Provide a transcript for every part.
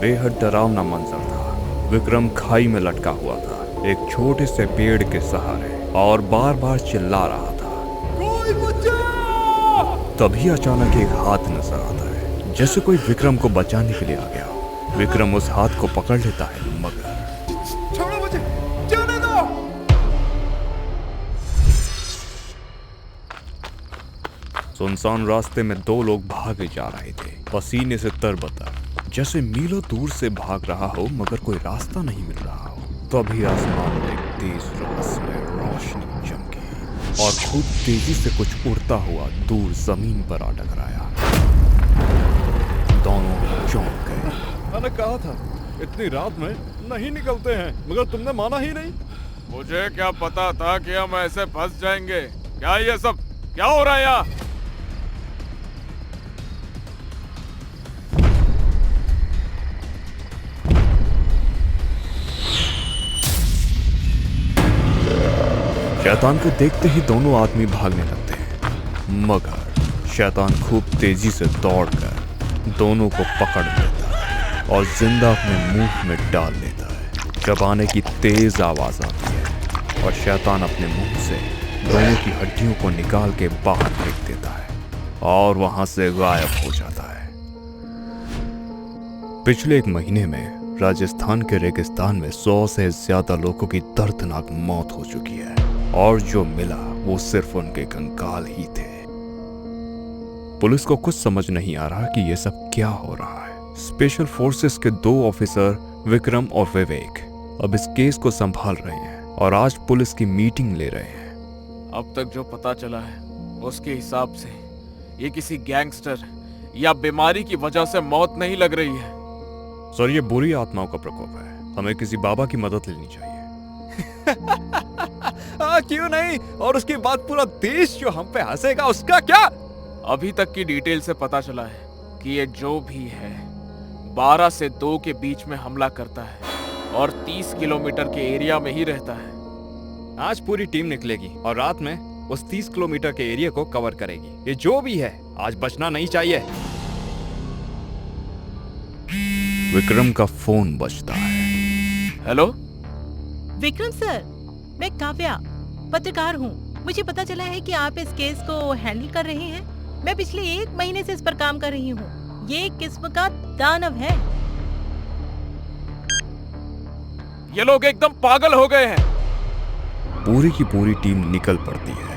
बेहद डरावना मंजर था। विक्रम खाई में लटका हुआ था, एक छोटे से पेड़ के सहारे, और बार बार चिल्ला रहा था, कोई बचाओ! तभी अचानक एक हाथ नजर आता है, जैसे कोई विक्रम को बचाने के लिए आ गया हो। विक्रम उस हाथ को पकड़ लेता है, मगर छोड़ो मुझे, जाने दो। सुनसान रास्ते में दो लोग भागे जा रहे थे, पसीने से तरबतर, जैसे मीलों दूर से भाग रहा हो मगर कोई रास्ता नहीं मिल रहा हो। तभी आसमान में एक तेज रहस्यमय रोशनी चमकी और खूब तेजी से कुछ उड़ता हुआ दूर जमीन पर आ टकराया। दोनों चौंक गए। मैंने कहा था इतनी रात में नहीं निकलते हैं, मगर तुमने माना ही नहीं। मुझे क्या पता था कि हम ऐसे फंस जाएंगे। क्या ये सब क्या हो रहा है यहाँ? शैतान को देखते ही दोनों आदमी भागने लगते हैं, मगर शैतान खूब तेजी से दौड़कर दोनों को पकड़ लेता है और जिंदा अपने मुंह में डाल लेता है। चबाने की तेज आवाज आती है और शैतान अपने मुंह से दोनों की हड्डियों को निकाल के बाहर फेंक देता है और वहां से गायब हो जाता है। पिछले एक महीने में राजस्थान के रेगिस्तान में 100 से ज्यादा लोगों की दर्दनाक मौत हो चुकी है, और जो मिला वो सिर्फ उनके कंकाल ही थे। पुलिस को कुछ समझ नहीं आ रहा कि ये सब क्या हो रहा है। स्पेशल फोर्सेस के 2 ऑफिसर विक्रम और विवेक अब इस केस को संभाल रहे हैं और आज पुलिस की मीटिंग ले रहे हैं। अब तक जो पता चला है उसके हिसाब से ये किसी गैंगस्टर या बीमारी की वजह से मौत नहीं लग रही है। सर, ये बुरी आत्माओं का प्रकोप है, हमें किसी बाबा की मदद लेनी चाहिए। क्यों नहीं? और उसके बाद पूरा देश जो हम पे हंसेगा उसका क्या? अभी तक की डिटेल से पता चला है कि ये जो भी है 12 से 2 के बीच में हमला करता है और 30 किलोमीटर के एरिया में ही रहता है। आज पूरी टीम निकलेगी और रात में उस 30 किलोमीटर के एरिया को कवर करेगी। ये जो भी है आज बचना नहीं चाहिए। विक्रम का फोन बजता है। हेलो विक्रम सर, मैं काव्या पत्रकार हूँ। मुझे पता चला है कि आप इस केस को हैंडल कर रहे हैं। मैं पिछले 1 महीने से इस पर काम कर रही हूँ। ये एक किस्म का दानव है। ये लोग एकदम पागल हो गए हैं। पूरी की पूरी टीम निकल पड़ती है।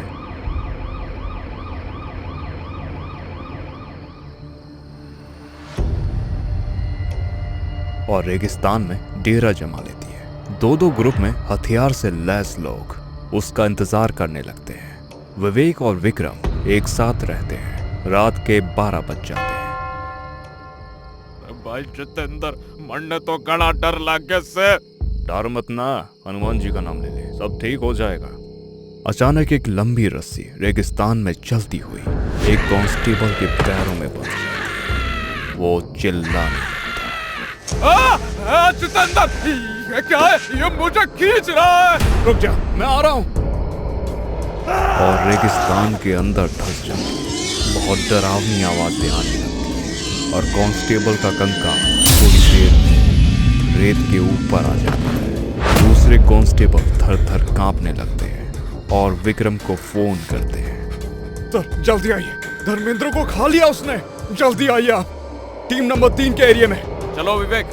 और रेगिस्तान में डेरा जमा लेती है। 2-2 ग्रुप में हथियार से लैस लोग उसका इंतजार करने लगते हैं। विवेक और विक्रम एक साथ रहते हैं। रात के 12 बज जाते हैं। भाई जितेंद्र, मरने तो घना डर लग गया से। डर मत ना, हनुमान जी का नाम ले ले, सब ठीक हो जाएगा। अचानक एक लंबी रस्सी रेगिस्तान में चलती हुई एक कांस्टेबल के पैरों में फंस जाती है। वो चिल्लाने जितेंद्र, ये क्या है? ये मुझे खींच रहा है। रुक जा, मैं आ रहा हूँ। और रेगिस्तान के अंदर धंस जाती है। बहुत डरावनी आवाजें आने लगती हैं और कांस्टेबल का कंका थोड़ी देर में रेत के ऊपर आ जाता है। दूसरे कांस्टेबल थर-थर कांपने लगते हैं और विक्रम को फोन करते हैं। सर जल्दी आइए, धर्मेंद्र को खा लिया उसने। जल्दी आइए आप, टीम नंबर 3 के एरिया में। चलो विवेक,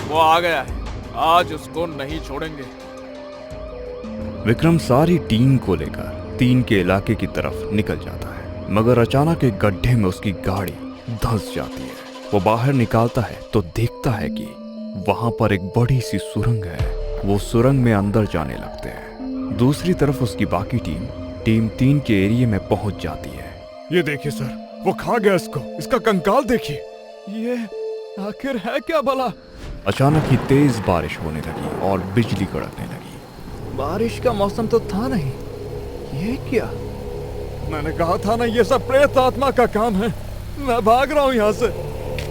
वो आ गया है, आज उसको नहीं छोड़ेंगे। विक्रम सारी टीम को लेकर 3 के इलाके की तरफ निकल जाता है, मगर अचानक एक गड्ढे में उसकी गाड़ी धंस जाती है। वो बाहर निकालता है तो देखता है कि वहां पर एक बड़ी सी सुरंग है। वो सुरंग में अंदर जाने लगते हैं। दूसरी तरफ उसकी बाकी टीम 3 के एरिया में पहुंच जाती है। ये देखिए सर, वो खा गया इसको। इसका कंकाल देखिए। ये आखिर है क्या भला? अचानक ही तेज बारिश होने लगी और बिजली कड़कने लगी। बारिश का मौसम तो था नहीं, ये क्या? मैंने कहा था ना, ये सब प्रेत आत्मा का काम है। मैं भाग रहा हूँ यहाँ से।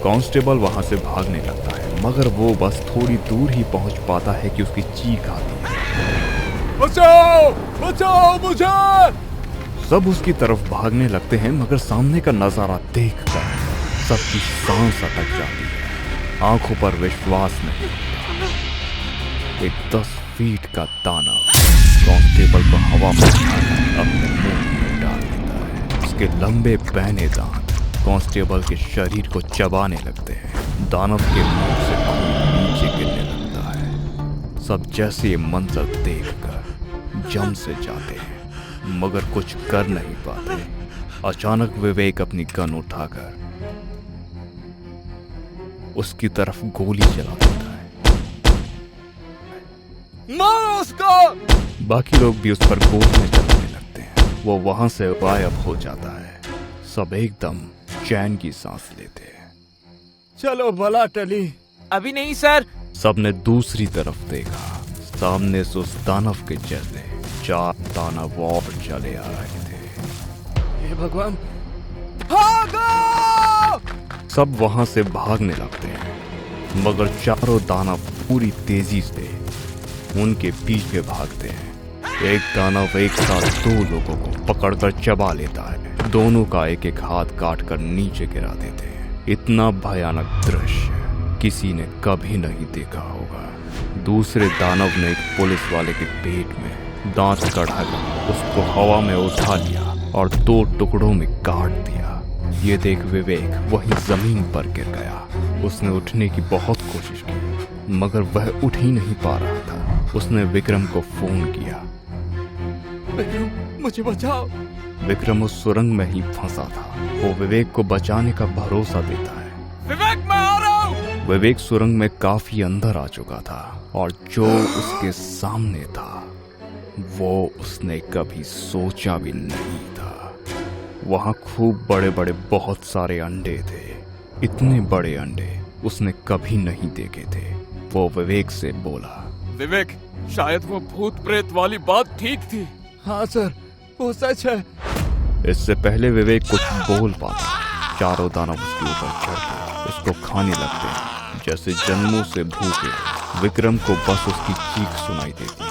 कांस्टेबल वहां से भागने लगता है, मगर वो बस थोड़ी दूर ही पहुंच पाता है कि उसकी चीख आती है, बचाओ बचाओ मुझे। सब उसकी तरफ भागने लगते हैं, मगर सामने का नजारा देखकर सबकी सांस अटक जाती है। आंखों पर विश्वास नहीं होता। एक 10 फीट का दानव कांस्टेबल को हवा में उठाकर अपने मुंह में डाल देता है। उसके लंबे पैने दांत कांस्टेबल के शरीर को चबाने लगते हैं। दानव के मुंह से खून नीचे गिरने लगता है। सब जैसे ये मंजर देखकर जम से जाते हैं, मगर कुछ कर नहीं पाते। अचानक विवेक अपनी गन उठाकर उसकी तरफ गोली चला देता है। मारो उसको! बाकी लोग भी उस पर गोलियां चलाने लगते हैं। वो वहां से गायब हो जाता है। सब एकदम चैन की सांस लेते हैं। चलो भला टली। अभी नहीं सर। सबने दूसरी तरफ देखा। सामने से उस दानव के जैसे 4 दानव और चले आ रहे थे। हे भगवान, भागो! सब वहां से भागने लगते हैं, मगर चारों दानव पूरी तेजी से उनके पीछे भागते हैं। एक दानव एक साथ 2 लोगों को पकड़कर चबा लेता है। दोनों का एक एक हाथ काटकर नीचे गिरा देते हैं। इतना भयानक दृश्य किसी ने कभी नहीं देखा होगा। दूसरे दानव ने एक पुलिस वाले के पेट में दांत कढ़ाकर उसको हवा में उठा लिया और 2 टुकड़ों में काट दिया। ये देख विवेक वहीं जमीन पर गिर गया। उसने उठने की बहुत कोशिश की, मगर वह उठ ही नहीं पा रहा था। उसने विक्रम को फोन किया। विक्रम, मुझे बचाओ। विक्रम उस सुरंग में ही फंसा था। वो विवेक को बचाने का भरोसा देता है। विवेक, मैं आ रहा हूँ। विवेक सुरंग में काफी अंदर आ चुका था और जो उसके सामने था वो उसने कभी सोचा भी नहीं था। वहां खूब बड़े बड़े बहुत सारे अंडे थे। इतने बड़े अंडे उसने कभी नहीं देखे थे। वो विवेक से बोला, विवेक, शायद वो भूत प्रेत वाली बात ठीक थी। हाँ सर, वो सच है। इससे पहले विवेक कुछ बोल पाता, चारों दानव उसके ऊपर चढ़कर उसको खाने लगते हैं। जैसे जन्मों से भूखे विक्रम को बस उसकी चीख सुनाई देती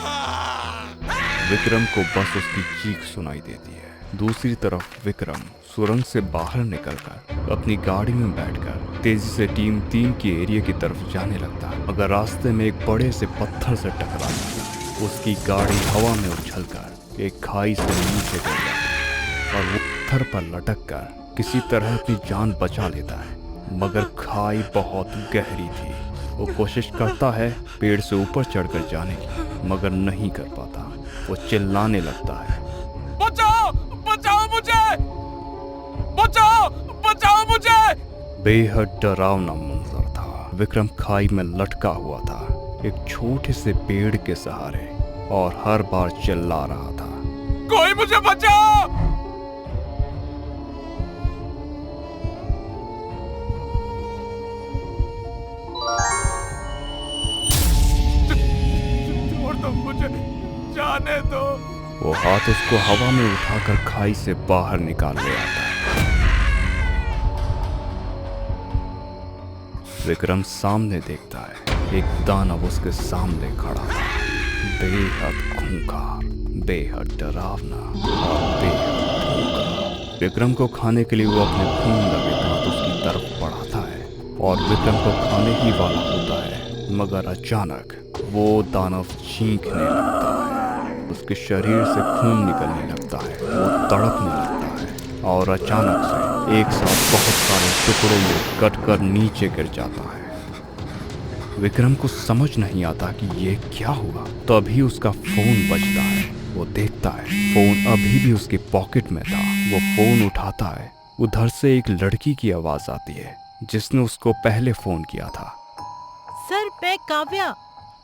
है। दूसरी तरफ विक्रम सुरंग से बाहर निकलकर अपनी गाड़ी में बैठकर तेजी से टीम 3 की एरिया की तरफ जाने लगता, मगर रास्ते में एक बड़े से पत्थर से टकरा जाता। उसकी गाड़ी हवा में उछलकर एक खाई से नीचे गिर जाती और वो पत्थर पर लटक कर किसी तरह अपनी जान बचा लेता है, मगर खाई बहुत गहरी थी। वो कोशिश करता है पेड़ से ऊपर चढ़कर जाने की, मगर नहीं कर पाता। वो चिल्लाने लगता है, बचाओ, बचाओ मुझे, बचाओ, बचाओ मुझे। बेहद डरावना मंजर था। विक्रम खाई में लटका हुआ था, एक छोटे से पेड़ के सहारे, और हर बार चिल्ला रहा था, कोई मुझे बचाओ। छोड़ दो मुझे, जाने दो। वो हाथ उसको हवा में उठाकर खाई से बाहर निकाल ले आता है। विक्रम सामने देखता है, एक दानव उसके सामने खड़ा था, बेहद खूंखार, बेहद डरावना और बेहद भूखा। विक्रम को खाने के लिए वो अपने खून लगे दांत उसकी तरफ बढ़ाता है और विक्रम को खाने ही वाला होता है, मगर अचानक वो दानव चीखने लगता है। उसके शरीर से खून निकलने लगता है, वो तड़पने लगता है और अचानक से एक साथ बहुत सारे टुकड़ों में कटकर नीचे गिर जाता है। विक्रम को समझ नहीं आता कि ये क्या हुआ। तभी उसका फोन बजता है। वो देखता है फोन अभी भी उसके पॉकेट में था। वो फोन उठाता है। उधर से एक लड़की की आवाज आती है जिसने उसको पहले फोन किया था। सर, मैं काव्या।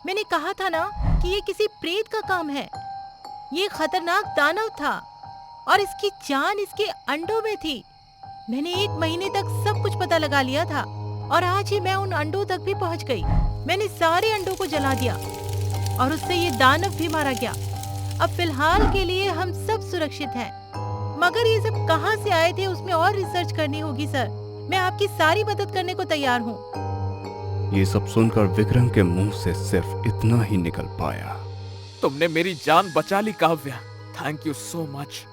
मैंने कहा था ना कि ये किसी प्रेत का काम है। ये खतरनाक दानव था और इसकी जान इसके अंडों में थी। मैंने 1 महीने तक सब कुछ पता लगा लिया था और आज ही मैं उन अंडों तक भी पहुंच गई। मैंने सारे अंडों को जला दिया और उससे ये दानव भी मारा गया। अब फिलहाल के लिए हम सब सुरक्षित हैं। मगर ये सब कहां से आए थे उसमें और रिसर्च करनी होगी सर। मैं आपकी सारी मदद करने को तैयार हूँ। ये सब सुनकर विक्रम के मुंह से सिर्फ इतना ही निकल पाया, तुमने मेरी जान बचा ली Kavya. Thank you so much.